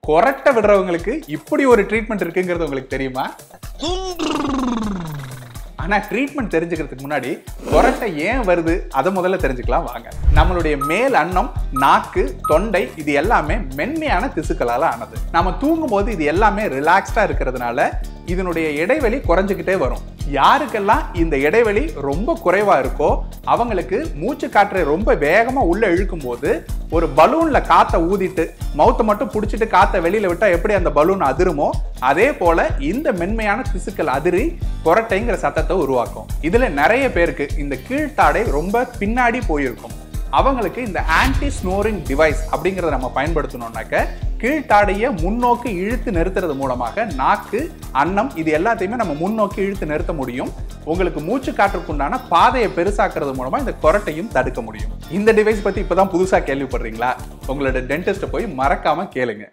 கொரட்டை விடுறவங்களுக்கு இப்படி ஒரு ட்ரீட்மெண்ட் இருக்குங்கிறது உங்களுக்கு தெரியுமா? ஆனா ட்ரீட்மெண்ட் தெரிஞ்சுக்கிறதுக்கு முன்னாடி கொரட்டை ஏன் வருது அதை முதல்ல தெரிஞ்சுக்கலாம் வாங்க. நம்மளுடைய மேல் அன்னம், நாக்கு, தொண்டை இது எல்லாமே மென்மையான திசுக்களால ஆனது. நம்ம தூங்கும் போது இது எல்லாமே ரிலாக்ஸ்டா இருக்கிறதுனால இதனுடைய இடைவெளி குறைஞ்சுக்கிட்டே வரும். யாருக்கெல்லாம் இந்த இடைவெளி ரொம்ப குறைவா இருக்கோ அவங்களுக்கு மூச்சு காற்றை ரொம்ப வேகமா உள்ள இழுக்கும் போது ஒரு பலூன்ல காத்தை ஊதிட்டு மவுத்தை மட்டும் பிடிச்சிட்டு காத்தை வெளியில விட்டா எப்படி அந்த பலூன் அதிருமோ அதே போல இந்த மென்மையான திசுக்கள் அதிரி கொரட்டைங்கிற சத்தத்தை உருவாக்கும். இதுல நிறைய பேருக்கு இந்த கீழ்த்தாடை ரொம்ப பின்னாடி போயிருக்கும். அவங்களுக்கு இந்த ஆன்டி ஸ்னோரிங் டிவைஸ் அப்படிங்கிறத நம்ம பயன்படுத்தணும்னாக்க கீழ்த்தாடையை முன்னோக்கி இழுத்து நிறுத்துறது மூலமாக நாக்கு, அன்னம் இது எல்லாத்தையுமே நம்ம முன்னோக்கி இழுத்து நிறுத்த முடியும். உங்களுக்கு மூச்சு காற்றுக்குண்டான பாதையை பெருசாக்குறது மூலமா இந்த கொரட்டையும் தடுக்க முடியும். இந்த டிவைஸ் பத்தி இப்பதான் புதுசா கேள்விப்படுறீங்களா? உங்களோட டென்டிஸ்ட போய் மறக்காம கேளுங்க.